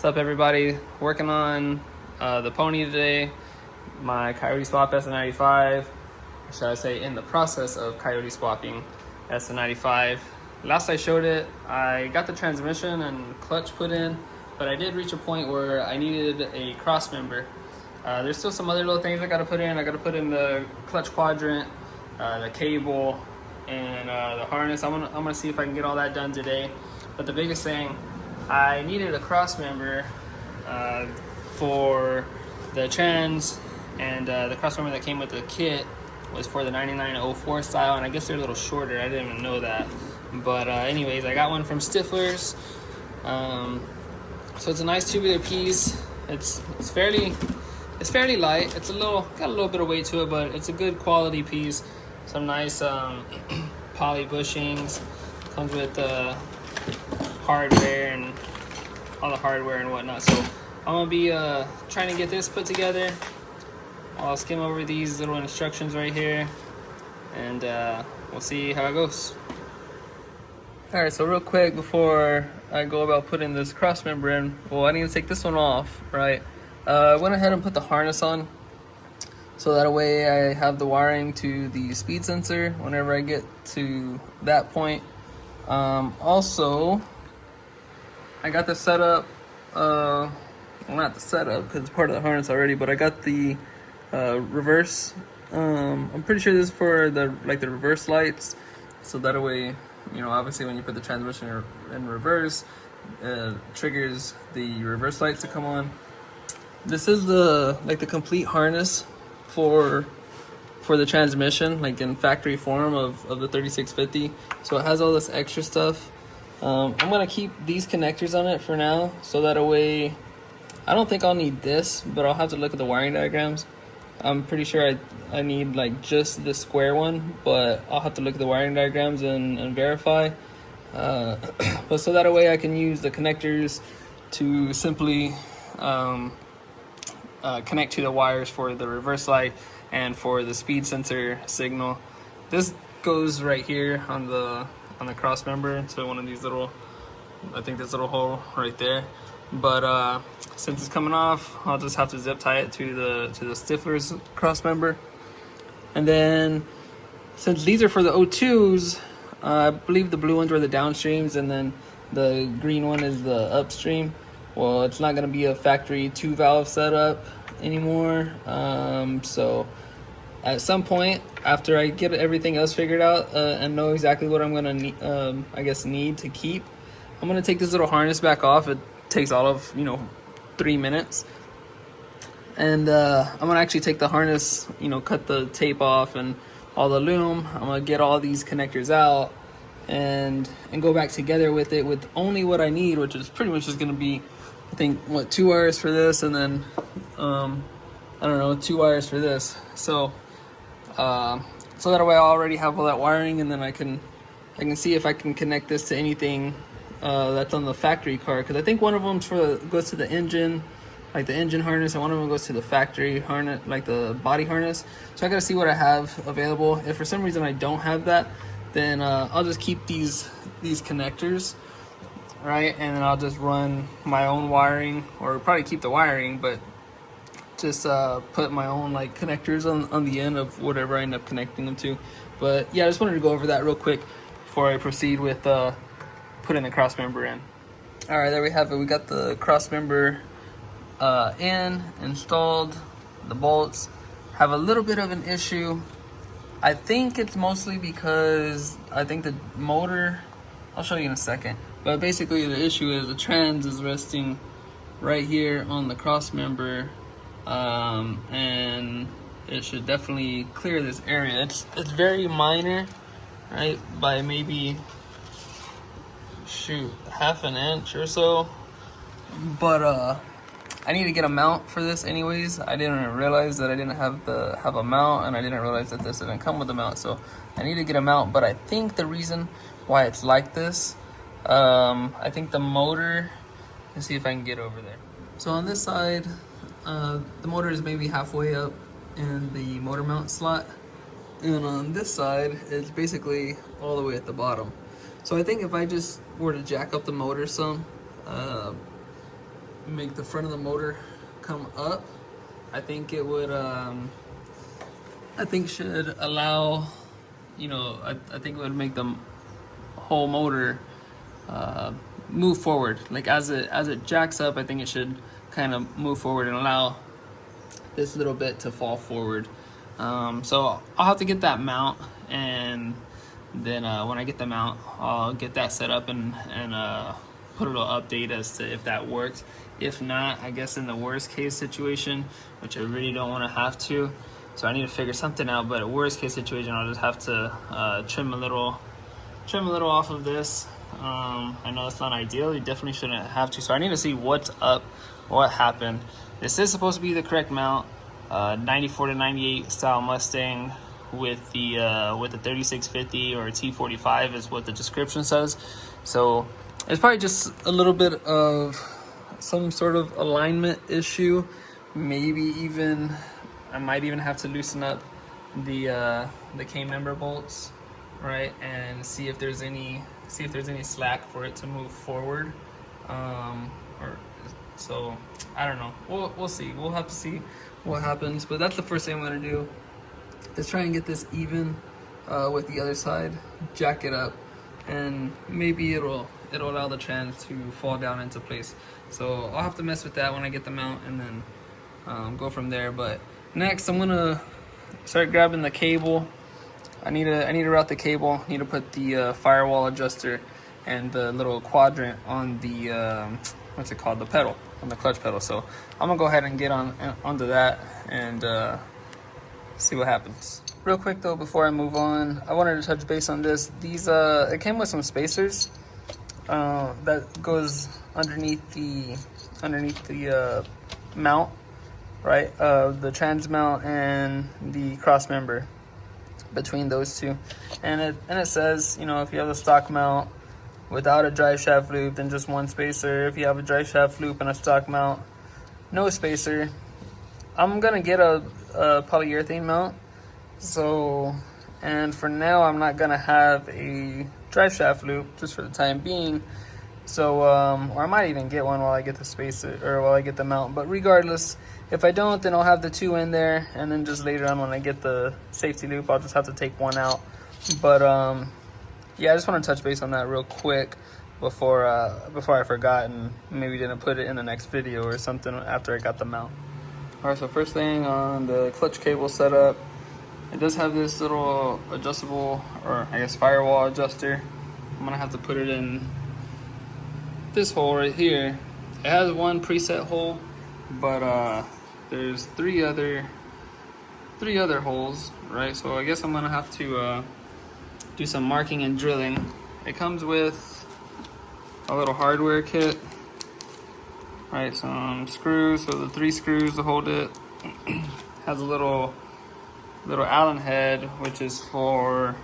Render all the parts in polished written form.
What's up, everybody? Working on the pony today, my Coyote swap SN95. Or should I say, in the process of Coyote swapping SN95. Last I showed it, I got the transmission and clutch put in, but I did reach a point where I needed a cross member. There's still some other little things I gotta put in. I gotta put in the clutch quadrant, the cable, and the harness. I'm gonna see if I can get all that done today. But the biggest thing, I needed a cross member for the trans, and the cross member that came with the kit was for the 9904 style, and I guess they're a little shorter. I didn't even know that. But anyways, I got one from Stifflers. So it's a nice tubular piece. It's fairly light. It's got a little bit of weight to it, but it's a good quality piece. Some nice poly bushings. Comes with hardware and all the hardware and whatnot. So I'm gonna be trying to get this put together. I'll skim over these little instructions right here, and we'll see how it goes. All right, so real quick before I go about putting this cross member in, well, I need to take this one off, right? I went ahead and put the harness on, so that way I have the wiring to the speed sensor whenever I get to that point. Also, I got the setup, well, not the setup because it's part of the harness already, but I got the reverse. I'm pretty sure this is for the reverse lights, so that way, you know, obviously when you put the transmission in reverse, triggers the reverse lights to come on. This is the complete harness for the transmission, like in factory form of the 3650. So it has all this extra stuff. I'm gonna keep these connectors on it for now, so that way I don't think I'll need this, but I'll have to look at the wiring diagrams. I'm pretty sure I need like just the square one, but I'll have to look at the wiring diagrams and verify. But so that way I can use the connectors to simply connect to the wires for the reverse light and for the speed sensor signal. This goes right here on the cross member to one of these little, I think this little hole right there. But since it's coming off, I'll just have to zip tie it to the Stifflers cross member. And then since these are for the O2s, I believe the blue ones were the downstreams and then the green one is the upstream. Well, it's not going to be a factory 2-valve setup anymore. So at some point, after I get everything else figured out and know exactly what I'm going to need to keep, I'm going to take this little harness back off. It takes all of 3 minutes, and I'm going to actually take the harness, cut the tape off and all the loom. I'm going to get all these connectors out and go back together with it with only what I need, which is pretty much just going to be, I think, 2 wires for this, and then I don't know, 2 wires for this. So so that way I already have all that wiring, and then I can see if I can connect this to anything that's on the factory car, because I think one of them goes to the engine, like the engine harness, and one of them goes to the factory harness, like the body harness. So I gotta see what I have available. If for some reason I don't have that, then I'll just keep these connectors, right? And then I'll just run my own wiring, or probably keep the wiring, but just put my own connectors on the end of whatever I end up connecting them to. But yeah, I just wanted to go over that real quick before I proceed with putting the cross member in. All right, there we have it. We got the cross member installed. The bolts have a little bit of an issue. I think it's mostly because I think the motor, I'll show you in a second, but basically the issue is the trans is resting right here on the cross member, and it should definitely clear this area. It's very minor, right, by maybe half an inch or so, but I need to get a mount for this anyways. I didn't realize that I didn't have a mount, and I didn't realize that this didn't come with a mount, so I need to get a mount. But I think the reason why it's like this, I think the motor, let's see if I can get over there. So on this side, the motor is maybe halfway up in the motor mount slot, and on this side it's basically all the way at the bottom. So I think if I just were to jack up the motor some, make the front of the motor come up. I think it would, I think should allow, you know, I think it would make the whole motor move forward. Like as it jacks up, I think it should kind of move forward and allow this little bit to fall forward. So I'll have to get that mount, and then when I get the mount, I'll get that set up and put a little update as to if that works. If not, I guess in the worst case situation, which I really don't want to have to, so I need to figure something out. But worst case situation, I'll just have to trim a little off of this. I know it's not ideal. You definitely shouldn't have to. So I need to see what's up, what happened. This is supposed to be the correct mount, 94 to 98 style Mustang with the 3650 or T45 is what the description says. So it's probably just a little bit of some sort of alignment issue. Maybe even I might even have to loosen up the K-member bolts, right, and see if there's any slack for it to move forward. So I don't know. We'll see. We'll have to see what happens. But that's the first thing I'm gonna do. Is try and get this even with the other side, jack it up, and maybe it'll allow the trans to fall down into place. So I'll have to mess with that when I get the mount, and then go from there. But next, I'm gonna start grabbing the cable. I need to route the cable. I need to put the firewall adjuster and the little quadrant on the what's it called, the pedal, on the clutch pedal. So I'm gonna go ahead and get onto that and see what happens. Real quick though, before I move on, I wanted to touch base on this. These it came with some spacers that goes underneath the mount, right? The trans mount and the cross member, between those two. And it says, you know, if you have a stock mount without a drive shaft loop, then just one spacer. If you have a drive shaft loop and a stock mount, no spacer. I'm gonna get a polyurethane mount. So, and for now, I'm not gonna have a drive shaft loop just for the time being. So, or I might even get one while I get the spacer, or while I get the mount. But regardless, if I don't, then I'll have the two in there, and then just later on when I get the safety loop, I'll just have to take one out. But yeah, I just want to touch base on that real quick before I forgot and maybe didn't put it in the next video or something after I got the mount. All right, so first thing on the clutch cable setup, it does have this little adjustable, or I guess firewall adjuster. I'm gonna have to put it in this hole right here. It has one preset hole, but there's three other holes, right? So I guess I'm gonna have to do some marking and drilling. It comes with a little hardware kit, right? Some screws, so the 3 screws to hold it. Has a little Allen head, which is for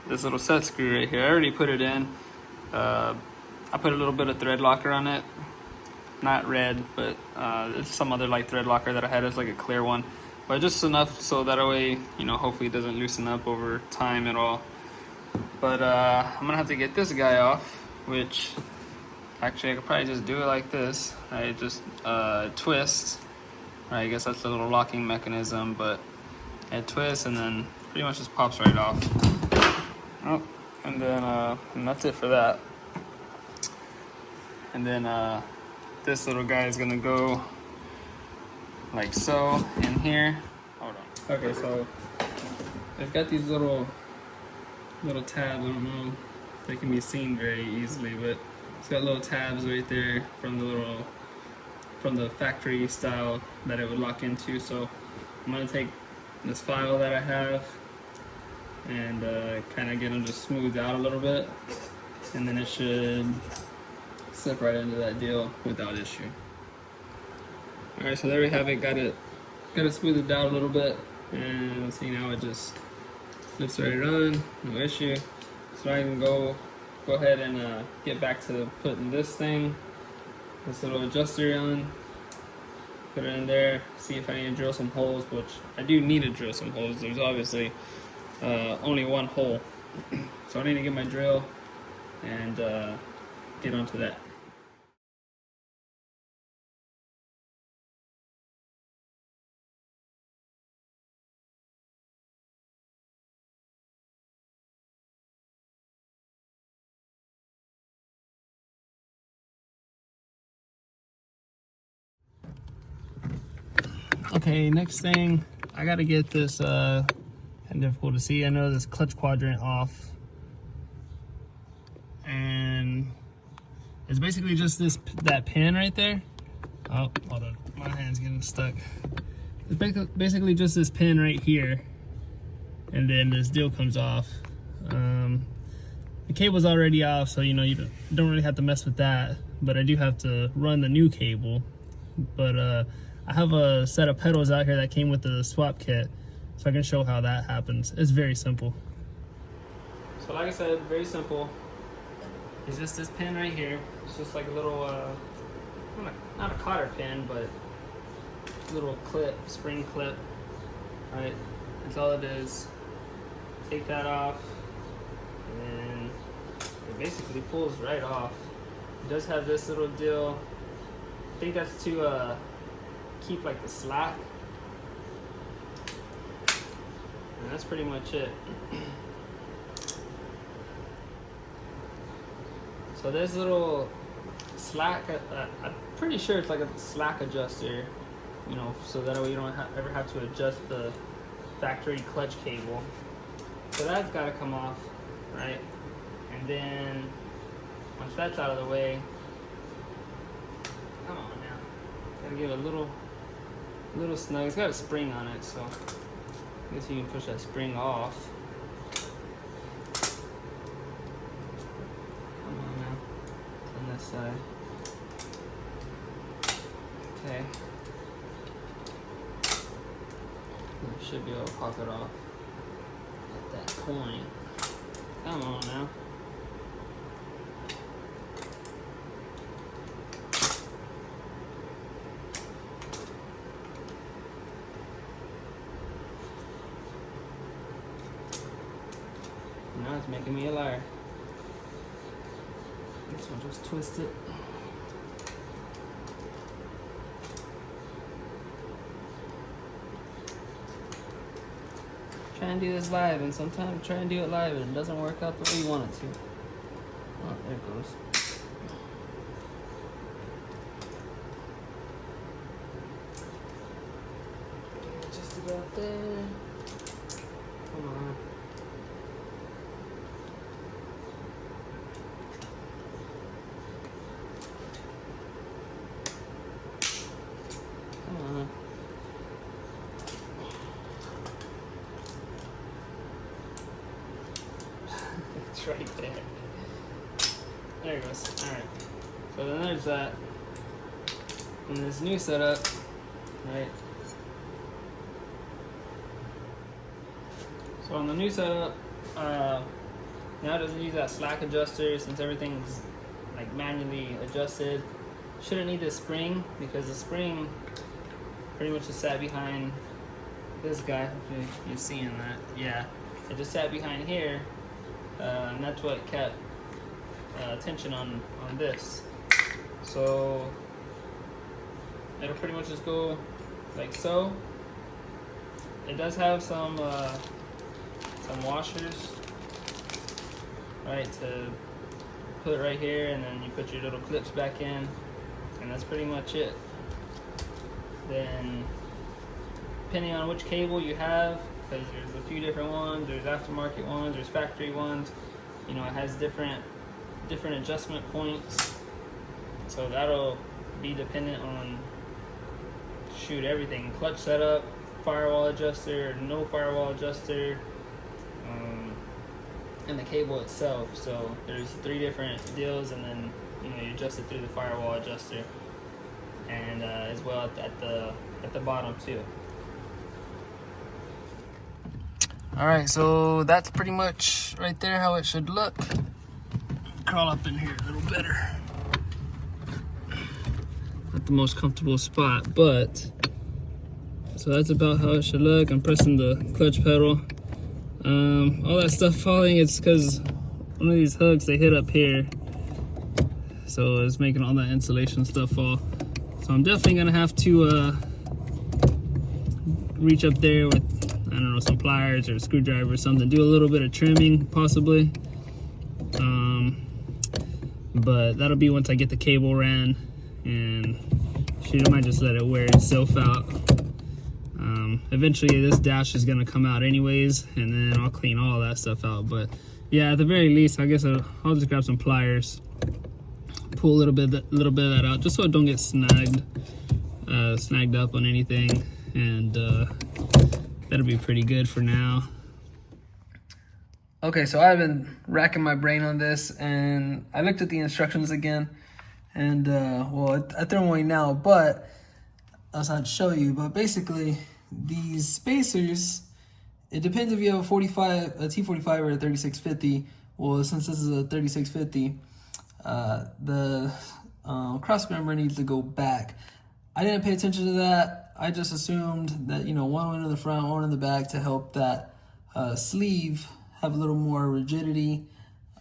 this little set screw right here. I already put it in. I put a little bit of thread locker on it, not red, but it's some other like thread locker that I had. It's like a clear one, but just enough so that way, you know, hopefully it doesn't loosen up over time at all. But I'm gonna have to get this guy off, which actually I could probably just do it like this. I just twist. I guess that's the little locking mechanism, but it twists and then pretty much just pops right off. Oh, and then and that's it for that. And then this little guy is gonna go like so in here. Hold on. Okay, so I've got these little tabs. I don't know if they can be seen very easily, but it's got little tabs right there from the factory style that it would lock into. So I'm gonna take this file that I have and kind of get them just smoothed out a little bit, and then it should slip right into that deal without issue. All right, so there we have it. Got it smoothed out a little bit, and see now it just flips right on, no issue. So I can go ahead and get back to putting this little adjuster on, put it in there, see if I need to drill some holes, which I do need to drill some holes. There's obviously only one hole, so I need to get my drill and get onto that. Okay, next thing, I gotta get this, kind of difficult to see. I know this clutch quadrant off. And it's basically just that pin right there. Oh, hold on, my hand's getting stuck. It's basically just this pin right here. And then this deal comes off. The cable's already off, so you know you don't really have to mess with that. But I do have to run the new cable. But I have a set of pedals out here that came with the swap kit, so I can show how that happens. It's very simple. So like I said, very simple. It's just this pin right here. It's just like a little, not a cotter pin, but a little clip, spring clip. Right, that's all it is. Take that off, and then it basically pulls right off. It does have this little deal. I think that's to keep like the slack. And that's pretty much it. So this little slack, I'm pretty sure it's like a slack adjuster, you know, so that way you don't ever have to adjust the factory clutch cable. So that's got to come off, right? And then once that's out of the way, come on now, gotta give it a little snug. It's got a spring on it, so I guess you can push that spring off. Come on now, on this side. Okay. I should be able to pop it off. Get that coin. Come on now. Now it's making me a liar. This one just twisted. Try and do this live, and sometimes try and do it live and it doesn't work out the way you want it to. Oh, there it goes. Just about there. Come on. Come on. It's right there. There it goes. Alright. So then there's that. And this new setup, right? So on the new setup, now it doesn't use that slack adjuster since everything's like manually adjusted. Shouldn't need this spring because the spring pretty much just sat behind this guy. Hopefully you're seeing that. Yeah, it just sat behind here, and that's what kept tension on this. So it'll pretty much just go like so. It does have some washers, right, to put right here, and then you put your little clips back in, and that's pretty much it. Then depending on which cable you have, because there's a few different ones, there's aftermarket ones, there's factory ones, you know, it has different adjustment points, so that'll be dependent on everything: clutch setup, firewall adjuster, no firewall adjuster, and the cable itself. So there's 3 different deals, and then you know you adjust it through the firewall adjuster, and as well at the bottom too. All right, so that's pretty much right there how it should look. Crawl up in here a little better. Not the most comfortable spot, but so that's about how it should look. I'm pressing the clutch pedal. All that stuff falling, it's because one of these hooks, they hit up here, so it's making all that insulation stuff fall. So I'm definitely gonna have to reach up there with, I don't know, some pliers or a screwdriver or something, do a little bit of trimming possibly. But that'll be once I get the cable ran, and shoot, I might just let it wear itself out. Eventually this dash is gonna come out anyways, and then I'll clean all that stuff out. But yeah, at the very least, I guess I'll just grab some pliers, pull a little bit of that out, just so it don't get snagged up on anything, and that'll be pretty good for now. Okay, so I've been racking my brain on this, and I looked at the instructions again, and well, I threw them away now, but I was going to show you. But basically, these spacers, it depends if you have a T45 or a 3650. Well, since this is a 3650, the cross member needs to go back. I didn't pay attention to that. I just assumed that, you know, one went in the front, one in the back to help that sleeve have a little more rigidity,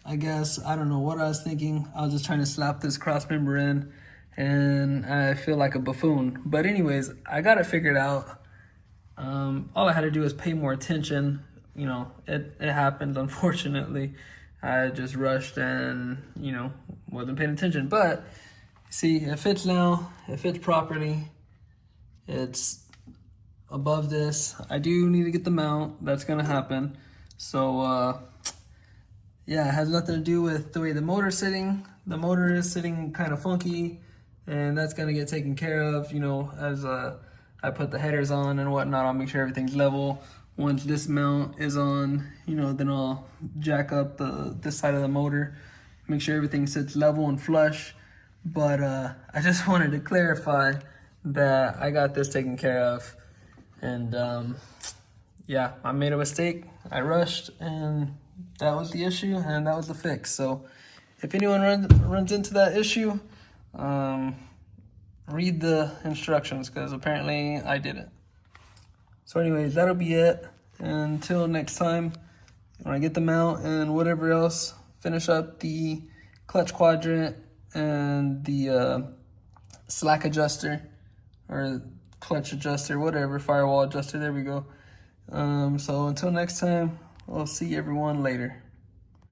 I guess. I don't know what I was thinking. I was just trying to slap this cross member in, and I feel like a buffoon. But anyways, I got it figured out. All I had to do was pay more attention. You know, it happened, unfortunately. I just rushed and, you know, wasn't paying attention. But see, it fits now. It fits properly. It's above this. I do need to get the mount. That's gonna happen. So yeah, it has nothing to do with the way the motor's sitting. The motor is sitting kind of funky, and that's gonna get taken care of, you know, as I put the headers on and whatnot. I'll make sure everything's level. Once this mount is on, you know, then I'll jack up this side of the motor, make sure everything sits level and flush. But I just wanted to clarify that I got this taken care of. And yeah, I made a mistake. I rushed, and that was the issue, and that was the fix. So if anyone runs into that issue, read the instructions, because apparently I didn't. So anyways, that'll be it. Until next time, when I get the mount and whatever else, finish up the clutch quadrant and the slack adjuster, or clutch adjuster, whatever, firewall adjuster, there we go. So until next time, I'll see everyone later.